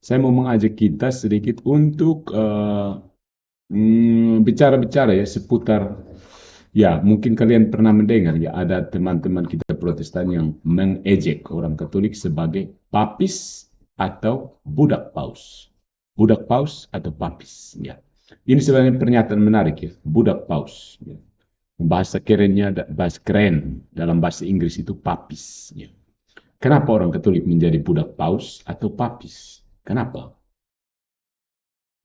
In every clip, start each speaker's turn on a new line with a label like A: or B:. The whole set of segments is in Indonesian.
A: saya mau mengajak kita sedikit untuk bicara-bicara ya seputar, ya mungkin kalian pernah mendengar ya ada teman-teman kita Protestan yang mengejek orang Katolik sebagai papis atau budak paus. Budak paus atau papis, ya. Ini sebenarnya pernyataan menarik ya, budak paus. Ya. Bahasa kerennya, bahasa keren dalam bahasa Inggris itu papis. Ya. Kenapa orang Katolik menjadi budak paus atau papis? Kenapa?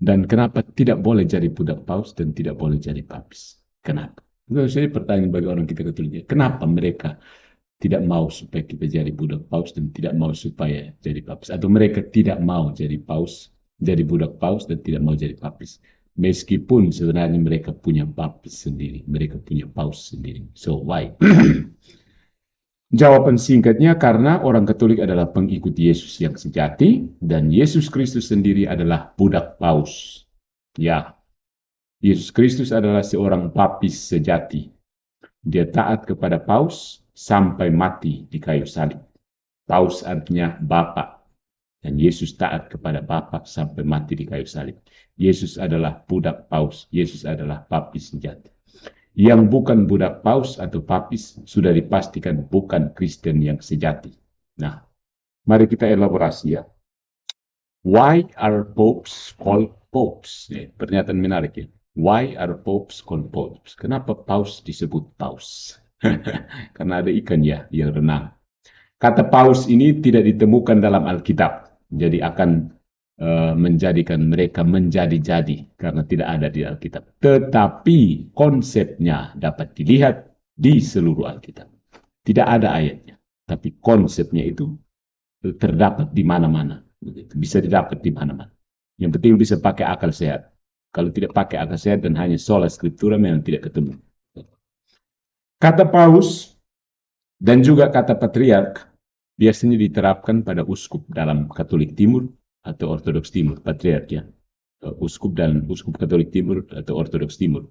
A: Dan kenapa tidak boleh jadi budak paus dan tidak boleh jadi papis? Kenapa? Itu saya pertanyaan bagi orang kita Katolik. Kenapa mereka tidak mau supaya kita jadi budak paus dan tidak mau supaya jadi papis? Atau mereka tidak mau jadi paus, jadi budak paus dan tidak mau jadi papis? Meskipun sebenarnya mereka punya papis sendiri, mereka punya paus sendiri. So why? Jawaban singkatnya karena orang Katolik adalah pengikut Yesus yang sejati dan Yesus Kristus sendiri adalah budak paus. Ya, Yesus Kristus adalah seorang papis sejati. Dia taat kepada paus sampai mati di kayu salib. Paus artinya Bapa dan Yesus taat kepada Bapa sampai mati di kayu salib. Yesus adalah budak paus, Yesus adalah papis sejati. Yang bukan budak paus atau papis sudah dipastikan bukan Kristen yang sejati. Nah, mari kita elaborasi ya. Why are popes called popes? Ya, pernyataan menarik ya. Why are popes called popes? Kenapa paus disebut paus? Karena ada ikan ya yang renang. Kata paus ini tidak ditemukan dalam Alkitab. Jadi akan menjadikan mereka menjadi-jadi karena tidak ada di Alkitab. Tetapi konsepnya dapat dilihat di seluruh Alkitab. Tidak ada ayatnya, tapi konsepnya itu terdapat di mana-mana. Bisa didapat di mana-mana. Yang penting bisa pakai akal sehat. Kalau tidak pakai akal sehat dan hanya sola scriptura memang tidak ketemu. Kata paus dan juga kata patriark biasanya diterapkan pada uskup dalam Katolik Timur atau Ortodoks Timur, patriark ya. Uskup dan uskup Katolik Timur atau Ortodoks Timur.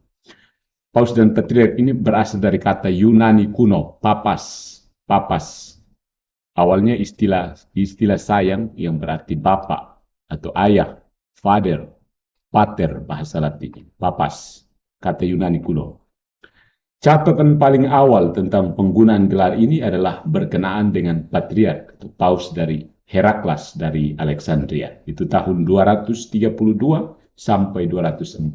A: Paus dan patriark ini berasal dari kata Yunani kuno, papas. Papas. Awalnya istilah sayang yang berarti bapak atau ayah, father, pater bahasa Latin, papas, kata Yunani kuno. Catatan paling awal tentang penggunaan gelar ini adalah berkenaan dengan patriark atau paus dari Heraklas dari Alexandria. Itu tahun 232 sampai 248.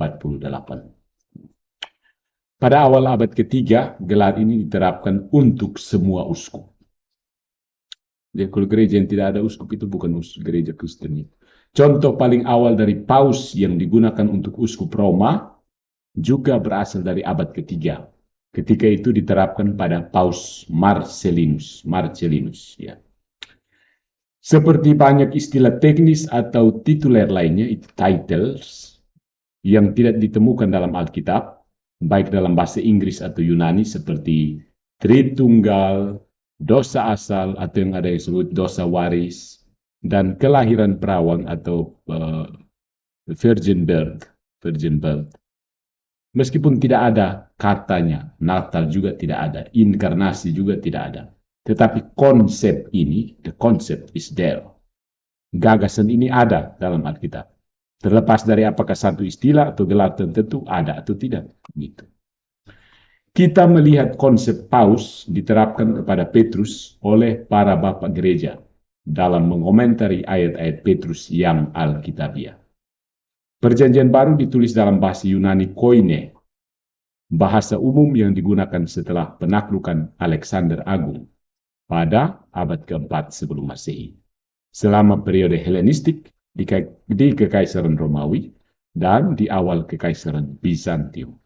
A: Pada awal abad ketiga, gelar ini diterapkan untuk semua uskup. Jadi kalau gereja yang tidak ada uskup itu bukan gereja Kristen. Contoh paling awal dari paus yang digunakan untuk uskup Roma juga berasal dari abad ketiga. Ketika itu diterapkan pada Paus Marcellinus. Ya. Seperti banyak istilah teknis atau tituler lainnya, itu titles, yang tidak ditemukan dalam Alkitab, baik dalam bahasa Inggris atau Yunani seperti Tritunggal, dosa asal atau yang ada yang disebut dosa waris, dan kelahiran perawan atau virgin birth. Meskipun tidak ada katanya, Natal juga tidak ada, inkarnasi juga tidak ada. Tetapi konsep ini, the concept is there. Gagasan ini ada dalam Alkitab. Terlepas dari apakah satu istilah atau gelar tertentu ada atau tidak. Gitu. Kita melihat konsep paus diterapkan kepada Petrus oleh para bapak gereja dalam mengomentari ayat-ayat Petrus yang Alkitabiah. Perjanjian baru ditulis dalam bahasa Yunani koine, bahasa umum yang digunakan setelah penaklukan Alexander Agung pada abad keempat sebelum Masehi. Selama periode Helenistik di Kekaisaran Romawi dan di awal Kekaisaran Bizantium.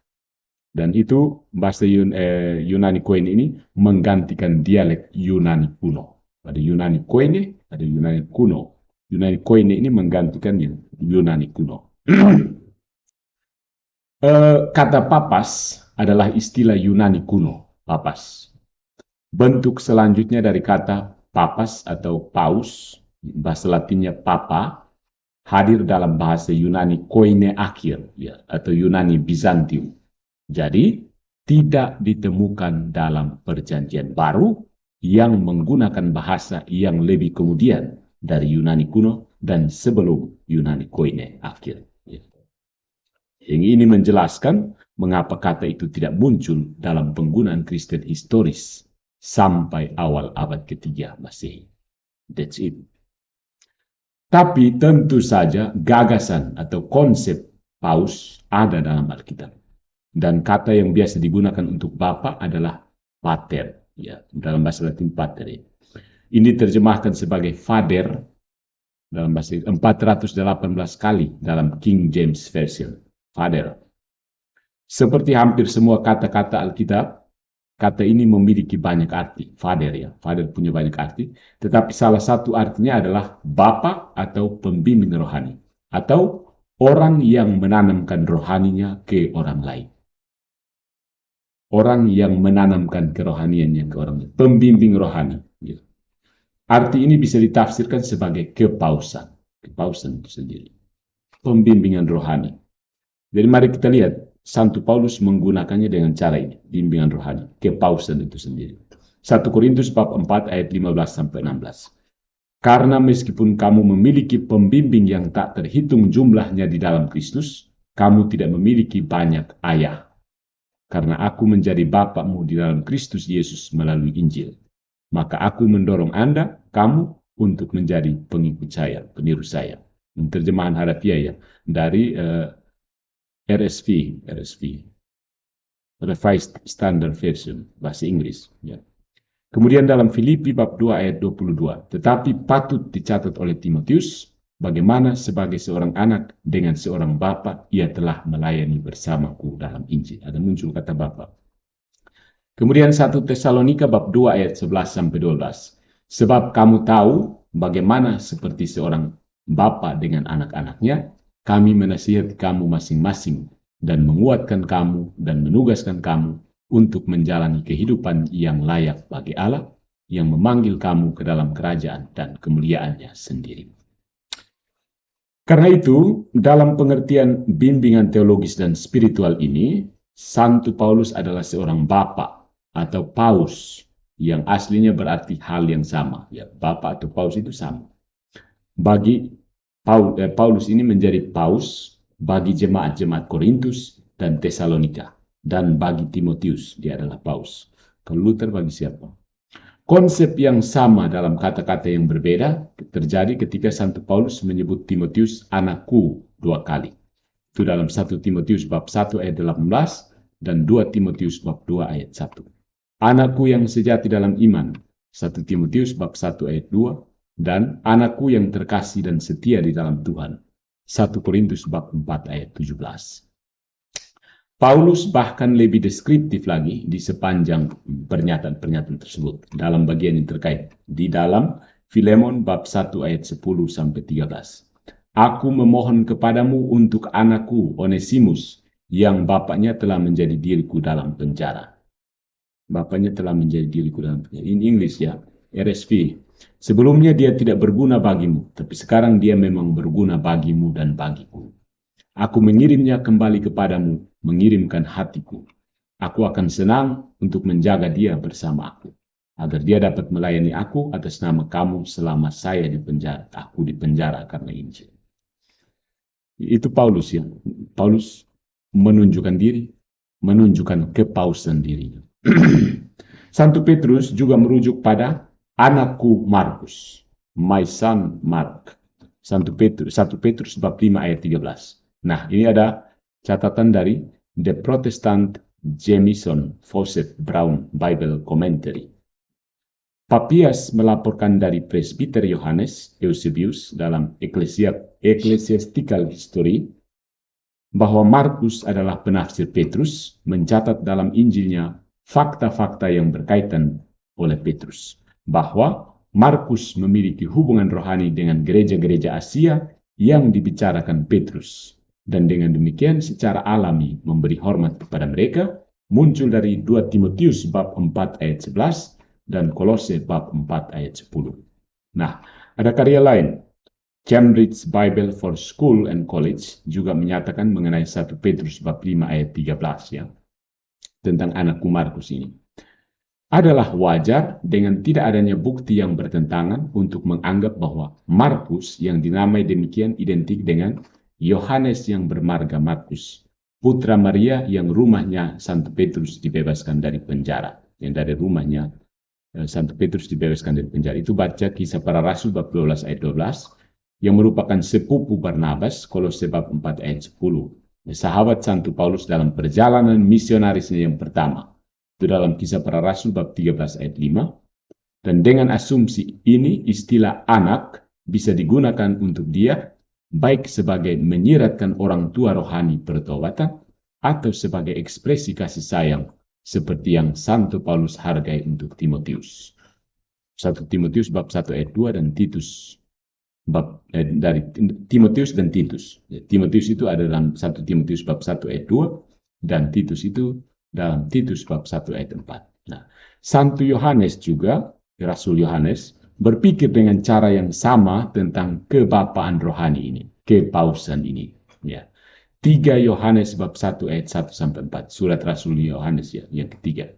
A: Dan itu bahasa Yunani koine ini menggantikan dialek Yunani kuno. Ada Yunani koine, ada Yunani kuno. Yunani koine ini menggantikan Yunani kuno. Kata papas adalah istilah Yunani kuno, papas. Bentuk selanjutnya dari kata papas atau paus, bahasa Latinnya papa, hadir dalam bahasa Yunani koine akhir, ya, atau Yunani Bizantium. Jadi, tidak ditemukan dalam perjanjian baru yang menggunakan bahasa yang lebih kemudian dari Yunani kuno dan sebelum Yunani Koine akhir. Yang ini menjelaskan mengapa kata itu tidak muncul dalam penggunaan Kristen historis sampai awal abad ketiga Masehi. That's it. Tapi tentu saja gagasan atau konsep paus ada dalam Alkitab. Dan kata yang biasa digunakan untuk Bapa adalah pater. Ya, dalam bahasa Latin pater. Ya. Ini diterjemahkan sebagai Father dalam bahasa 418 kali dalam King James Version. Father. Seperti hampir semua kata-kata Alkitab, kata ini memiliki banyak arti. Father ya, Father punya banyak arti. Tetapi salah satu artinya adalah Bapa atau pembimbing rohani. Atau orang yang menanamkan rohaninya ke orang lain. Orang yang menanamkan kerohaniannya ke orang lain. Pembimbing rohani. Gitu. Arti ini bisa ditafsirkan sebagai kepausan. Kepausan itu sendiri. Pembimbingan rohani. Jadi mari kita lihat. Santo Paulus menggunakannya dengan cara ini. Bimbingan rohani. Kepausan itu sendiri. 1 Korintus bab 4 ayat 15-16. Karena meskipun kamu memiliki pembimbing yang tak terhitung jumlahnya di dalam Kristus, kamu tidak memiliki banyak ayah. Karena aku menjadi bapakmu di dalam Kristus Yesus melalui Injil. Maka aku mendorong Anda, kamu, untuk menjadi pengikut saya, peniru saya. Terjemahan harafiah ya, dari RSV, Revised Standard Version, bahasa Inggris. Ya. Kemudian dalam Filipi bab 2 ayat 22, tetapi patut dicatat oleh Timotius, bagaimana sebagai seorang anak dengan seorang bapa, ia telah melayani bersamaku dalam Injil. Ada muncul kata bapa. Kemudian 1 Tesalonika bab 2 ayat 11-12, sebab kamu tahu bagaimana seperti seorang bapa dengan anak-anaknya, kami menasihati kamu masing-masing dan menguatkan kamu dan menugaskan kamu untuk menjalani kehidupan yang layak bagi Allah yang memanggil kamu ke dalam kerajaan dan kemuliaannya sendiri. Karena itu, dalam pengertian bimbingan teologis dan spiritual ini, Santo Paulus adalah seorang bapa atau paus yang aslinya berarti hal yang sama. Ya, bapa atau paus itu sama. Bagi Paulus ini menjadi paus bagi jemaat-jemaat Korintus dan Tesalonika. Dan bagi Timotius, dia adalah paus. Kalau Luther bagi siapa? Konsep yang sama dalam kata-kata yang berbeda terjadi ketika Santo Paulus menyebut Timotius anakku 2 kali. Itu dalam 1 Timotius bab 1 ayat 18 dan 2 Timotius bab 2 ayat 1. Anakku yang sejati dalam iman, 1 Timotius bab 1 ayat 2. Dan anakku yang terkasih dan setia di dalam Tuhan. 1 Korintus bab 4 ayat 17. Paulus bahkan lebih deskriptif lagi di sepanjang pernyataan-pernyataan tersebut dalam bagian yang terkait. Di dalam Filemon bab 1 ayat 10-13. Aku memohon kepadamu untuk anakku Onesimus yang bapaknya telah menjadi diriku dalam penjara. Bapaknya telah menjadi diriku dalam penjara. In English ya, RSV. Sebelumnya dia tidak berguna bagimu, tapi sekarang dia memang berguna bagimu dan bagiku. Aku mengirimnya kembali kepadamu, mengirimkan hatiku. Aku akan senang untuk menjaga dia bersama aku, agar dia dapat melayani aku atas nama kamu selama saya di penjara. Aku di penjara karena Injil. Itu Paulus ya. Paulus menunjukkan diri, menunjukkan kepausan dirinya. Santo Petrus juga merujuk pada anakku Markus, my son Mark. 1 Petrus bab 5 ayat 13. Nah, ini ada catatan dari The Protestant Jamieson Fawcett Brown Bible Commentary. Papias melaporkan dari Presbiter Yohanes Eusebius dalam Ecclesiastical History bahwa Markus adalah penafsir Petrus, mencatat dalam Injilnya fakta-fakta yang berkaitan oleh Petrus. Bahwa Markus memiliki hubungan rohani dengan gereja-gereja Asia yang dibicarakan Petrus. Dan dengan demikian secara alami memberi hormat kepada mereka, muncul dari 2 Timotius bab 4 ayat 11 dan Kolose bab 4 ayat 10. Nah, ada karya lain. Cambridge Bible for School and College juga menyatakan mengenai 1 Petrus bab 5 ayat 13 ya. Tentang anakku Markus ini. adalah wajar dengan tidak adanya bukti yang bertentangan untuk menganggap bahwa Markus yang dinamai demikian identik dengan Yohanes yang bermarga Markus, putra Maria yang rumahnya Santo Petrus dibebaskan dari penjara. Yang dari rumahnya Santo Petrus dibebaskan dari penjara. Itu baca Kisah Para Rasul bab 12 ayat 12, yang merupakan sepupu Barnabas, Kolose bab 4 ayat 10. Sahabat Santo Paulus dalam perjalanan misionarisnya yang pertama. Itu dalam Kisah Para Rasul bab 13 ayat 5. Dan dengan asumsi ini, istilah anak bisa digunakan untuk dia, baik sebagai menyiratkan orang tua rohani pertobatan, atau sebagai ekspresi kasih sayang, seperti yang Santo Paulus hargai untuk Timotius. 1 Timotius bab 1 ayat 2 dan Titus bab dari Timotius dan Titus. Timotius itu ada dalam 1 Timotius bab 1 ayat 2 dan Titus itu dalam Titus bab 1 ayat 4. Nah, Santo Yohanes juga, Rasul Yohanes, berpikir dengan cara yang sama tentang kebapaan rohani ini, kepausan ini. Ya. 3 Yohanes bab 1 ayat 1 sampai 4, surat Rasul Yohanes ya, yang ketiga.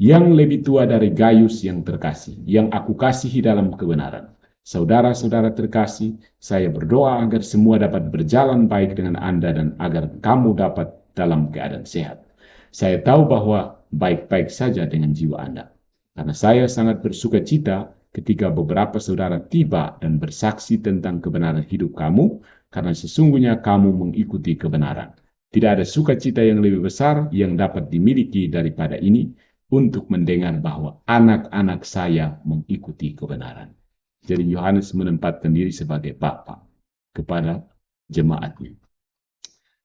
A: Yang lebih tua dari Gaius yang terkasih, yang aku kasihi dalam kebenaran. Saudara-saudara terkasih, saya berdoa agar semua dapat berjalan baik dengan Anda dan agar kamu dapat dalam keadaan sehat. Saya tahu bahwa baik-baik saja dengan jiwa Anda. Karena saya sangat bersuka cita ketika beberapa saudara tiba dan bersaksi tentang kebenaran hidup kamu, karena sesungguhnya kamu mengikuti kebenaran. Tidak ada sukacita yang lebih besar yang dapat dimiliki daripada ini, untuk mendengar bahwa anak-anak saya mengikuti kebenaran. Jadi Yohanes menempatkan diri sebagai bapa kepada jemaatnya.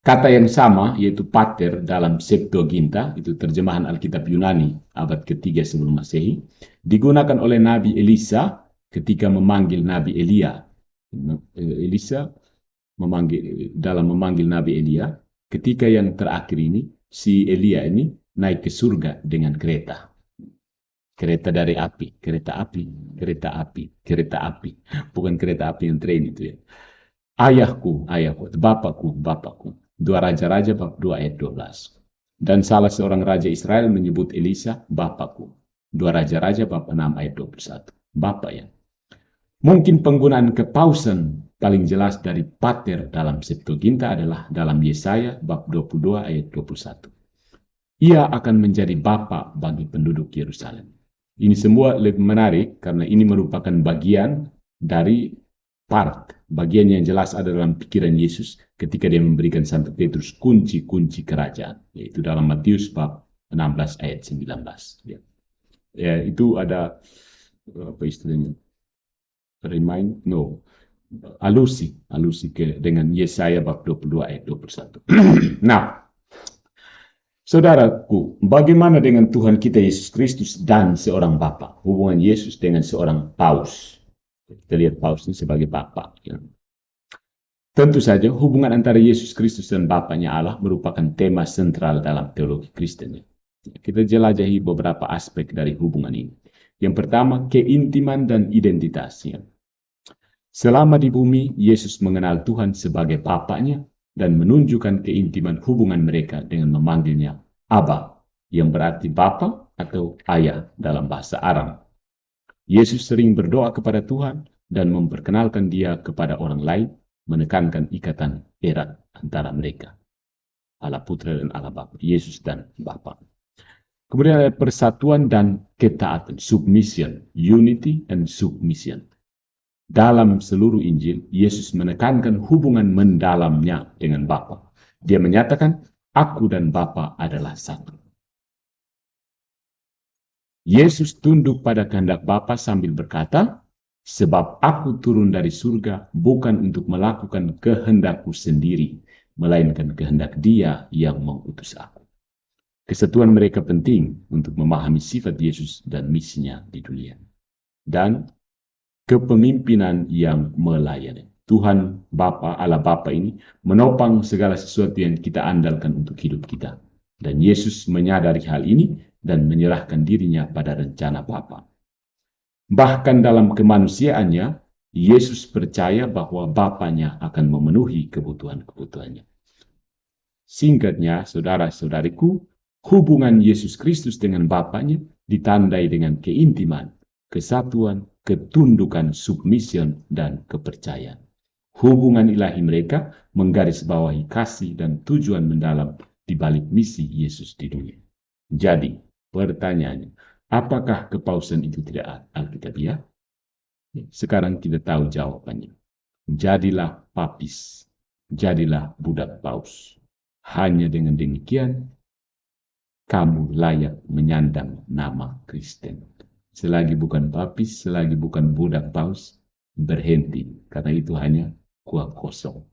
A: Kata yang sama, yaitu pater dalam Septuaginta, itu terjemahan Alkitab Yunani abad ketiga sebelum Masehi, digunakan oleh Nabi Elisa ketika memanggil Nabi Elia. Elisa memanggil Nabi Elia, ketika yang terakhir ini, si Elia ini naik ke surga dengan kereta. Kereta dari api, kereta api, kereta api, kereta api. Bukan kereta api yang tren itu ya. Ayahku, ayahku, bapakku. 2 Raja-Raja bab 2 ayat 12. Dan salah seorang raja Israel menyebut Elisa bapakku. 2 Raja-Raja bab 6 ayat 21. Bapak ya. Mungkin penggunaan kepausan paling jelas dari pater dalam Septuaginta adalah dalam Yesaya bab 22 ayat 21. Ia akan menjadi bapa bagi penduduk Yerusalem. Ini semua lebih menarik karena ini merupakan bagian dari bagian yang jelas ada dalam pikiran Yesus ketika dia memberikan Santo Petrus kunci-kunci kerajaan, yaitu dalam Matius bab 16 ayat 19. Ya, itu ada apa istilahnya? Alusi dengan Yesaya bab 22 ayat 21. Nah, saudaraku, bagaimana dengan Tuhan kita Yesus Kristus dan seorang Bapa? Hubungan Yesus dengan seorang paus. Kita lihat paus ini sebagai Bapa. Ya. Tentu saja hubungan antara Yesus Kristus dan Bapanya Allah merupakan tema sentral dalam teologi Kristen. Kita jelajahi beberapa aspek dari hubungan ini. Yang pertama, keintiman dan identitasnya. Selama di bumi, Yesus mengenal Tuhan sebagai Bapanya dan menunjukkan keintiman hubungan mereka dengan memanggilnya Abba, yang berarti Bapa atau Ayah dalam bahasa Aram. Yesus sering berdoa kepada Tuhan dan memperkenalkan Dia kepada orang lain, menekankan ikatan erat antara mereka, Allah Putra dan Allah Bapa, Yesus dan Bapa. Kemudian ada persatuan dan ketaatan, submission, unity and submission. Dalam seluruh Injil, Yesus menekankan hubungan mendalamnya dengan Bapa. Dia menyatakan, aku dan Bapa adalah satu. Yesus tunduk pada kehendak Bapa sambil berkata, sebab aku turun dari surga bukan untuk melakukan kehendakku sendiri, melainkan kehendak Dia yang mengutus aku. Kesatuan mereka penting untuk memahami sifat Yesus dan misinya di dunia. Dan kepemimpinan yang melayani. Tuhan Bapa, Allah Bapa ini menopang segala sesuatu yang kita andalkan untuk hidup kita. Dan Yesus menyadari hal ini dan menyerahkan dirinya pada rencana Bapa. Bahkan dalam kemanusiaannya, Yesus percaya bahwa Bapanya akan memenuhi kebutuhan-kebutuhannya. Singkatnya, saudara-saudariku, hubungan Yesus Kristus dengan Bapanya ditandai dengan keintiman, kesatuan, ketundukan, submission, dan kepercayaan. Hubungan ilahi mereka menggarisbawahi kasih dan tujuan mendalam di balik misi Yesus di dunia. Jadi, pertanyaannya, apakah kepausan itu tidak alkitabiah? Sekarang kita tahu jawabannya. Jadilah papis, jadilah budak paus. Hanya dengan demikian, kamu layak menyandang nama Kristen. Selagi bukan papis, selagi bukan budak paus, berhenti. Karena itu hanya kuah kosong.